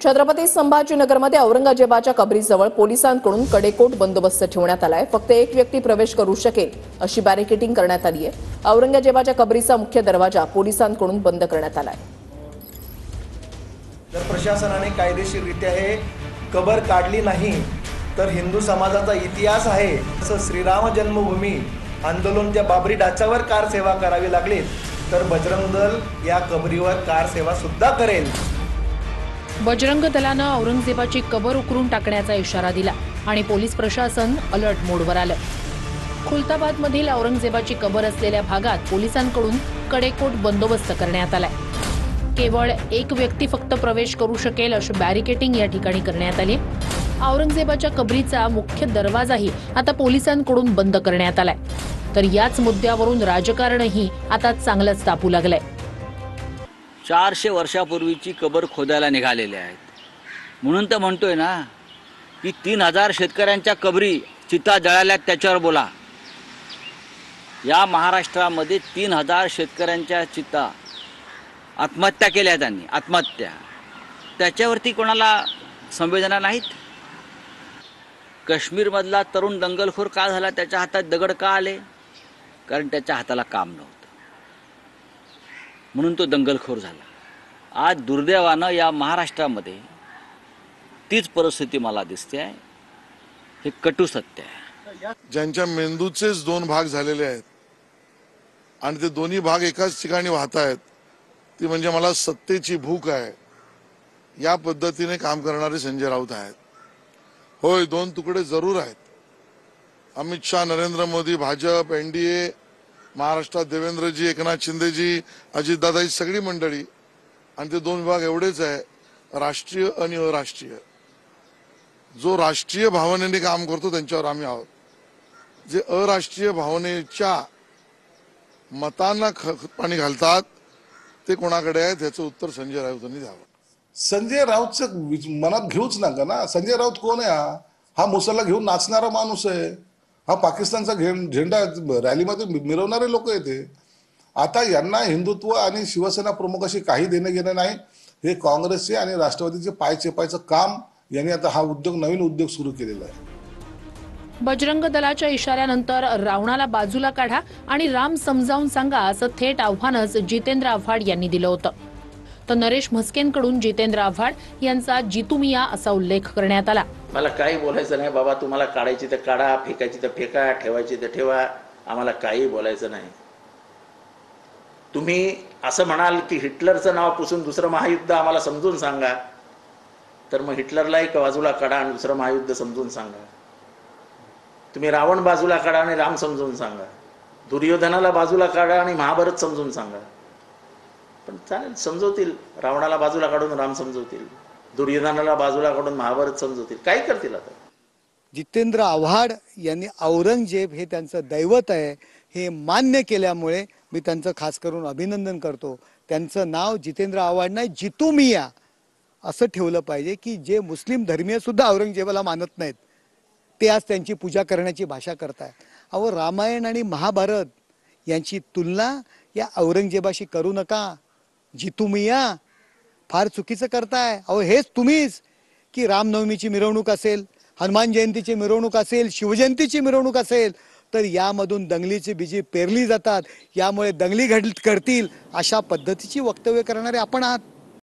छत्रपती संभाजीनगरमध्ये औरंगजेबाच्या कबरीजवळ पोलिसांकडून कडेकोट बंदोबस्त ठेवण्यात आलाय। फक्त एक व्यक्ती प्रवेश करू शकेल अशी बॅरिकेडिंग करण्यात आली आहे। औरंगजेबाच्या कबरीचा मुख्य दरवाजा पोलिसांकडून बंद करण्यात आलाय। जर प्रशासनाने कायदेशीररित्या हे कबर काढली नाही तर हिंदू समाजाचा इतिहास आहे असं श्रीराम जन्मभूमी आंदोलन त्या बाबरी ढाच्यावर कार सेवा करावी लागली तर बजरंग दल या कबरीवर कार सेवा सुद्धा करेल। बजरंग दलानं औरंगजेबाची कबर उकरून टाकण्याचा इशारा दिला आणि पोलीस प्रशासन अलर्ट मोडवर आलं। खुलताबादमधील औरंगजेबाची कबर असलेल्या भागात पोलिसांकडून कडेकोट बंदोबस्त करण्यात आलाय। केवळ एक व्यक्ती फक्त प्रवेश करू शकेल अशी बॅरिकेडिंग या ठिकाणी करण्यात आली। औरंगजेबाच्या कबरीचा मुख्य दरवाजाही आता पोलिसांकडून बंद करण्यात आलाय। तर याच मुद्द्यावरून राजकारणही आता चांगलंच तापू लागलंय। 400 वर्षापूर्वीची कबर खोदायला निघालेले आहेत म्हणून तर म्हणतोय ना की 3000 शेतकऱ्यांच्या कबरी चिता जळाल्यात त्याच्यावर बोला। या महाराष्ट्रामध्ये 3000 शेतकऱ्यांच्या चिता आत्महत्या केल्या त्यांनी, आत्महत्या, त्याच्यावरती कोणाला संवेदना नाहीत। काश्मीरमधला तरुण दंगलखोर का झाला, त्याच्या हातात दगड का आले? कारण त्याच्या हाताला काम नव्हतं म्हणून तो दंगलखोर झाला। आज दुर्दैवानं या महाराष्ट्रामध्ये तीच परिस्थिती मला दिसते आहे। हे कटू सत्य आहे। ज्यांच्या मेंदूचेच 2 भाग झालेले आहेत आणि ते दोन्ही भाग एकाच ठिकाणी वाहत आहेत, ती म्हणजे मला सत्तेची भूक आहे या पद्धतीने काम करणारे संजय राऊत आहेत। होय, 2 तुकडे जरूर आहेत। अमित शाह, नरेंद्र मोदी, भाजप, एनडीए, महाराष्ट्रात देवेंद्रजी, एकनाथ शिंदेजी, अजितदादा ही सगळी मंडळी, आणि ते 2 विभाग एवढेच आहे, राष्ट्रीय आणि अराष्ट्रीय। जो राष्ट्रीय भावनेने काम करतो त्यांच्यावर आम्ही आहोत, जे अराष्ट्रीय भावनेच्या मतांना पाणी घालतात ते कोणाकडे आहे त्याचं उत्तर संजय राऊतांनी द्यावं। संजय राऊतचं मनात घेऊच नका ना। संजय राऊत कोण आहे? हा मुसल्ला घेऊन नाचणारा माणूस आहे। हा पाकिस्तानचा झेंडा रॅलीमध्ये मिरवणारे लोक आहेत। आता यांना हिंदुत्व आणि शिवसेना प्रमुखाशी काही देणं घेणं नाही। हे काँग्रेसचे आणि राष्ट्रवादीचे पाय चेपायचं काम यांनी आता हा उद्योग, नवीन उद्योग सुरू केलेला आहे। बजरंग दलाच्या इशाऱ्यानंतर रावणाला बाजूला काढा आणि राम समजावून सांगा असं थेट आव्हानच जितेंद्र आव्हाड यांनी दिलं होतं। तर नरेश म्हस्केंकडून जितेंद्र आव्हाड यांचा जितुमिया असा उल्लेख करण्यात आला। मला काही बोलायचं नाही बाबा, तुम्हाला काढायची तर काढा, फेकायची तर फेका, ठेवायची तर ठेवा, आम्हाला काही बोलायचं नाही। तुम्ही असं म्हणाल की हिटलरचं नाव पुसून दुसरं महायुद्ध आम्हाला समजून सांगा, तर मग हिटलरला एक बाजूला काढा आणि दुसरं महायुद्ध समजून सांगा। तुम्ही रावण बाजूला काढा आणि राम समजून सांगा, दुर्योधनाला बाजूला काढा आणि महाभारत समजून सांगा। पण चालेल, समजवतील। रावणाला बाजूला काढून राम समजवतील, दुर्योधनाला बाजूला काढून महाभारत समजवतील, काय करतील आता। जितेंद्र आव्हाड यांनी औरंगजेब हे त्यांचं दैवत आहे हे मान्य केल्यामुळे मी त्यांचं खास करून अभिनंदन करतो। त्यांचं नाव जितेंद्र आव्हाड नाही, जितुमिया असं ठेवलं पाहिजे की जे मुस्लिम धर्मीय सुद्धा औरंगजेबाला मानत नाहीत ते आज त्यांची पूजा करण्याची भाषा करतायत। अहो, रामायण आणि महाभारत यांची तुलना या औरंगजेबाशी करू नका। जितुमिया फार चुकीचं करताय। अहो, हेच तुम्हीच की रामनवमीची मिरवणूक असेल, हनुमान जयंतीची मिरवणूक असेल, शिवजयंतीची मिरवणूक असेल तर यामधून दंगलीची बीजी पेरली जातात, यामुळे दंगली घडतील अशा पद्धतीची वक्तव्य करणारे आपण आहात।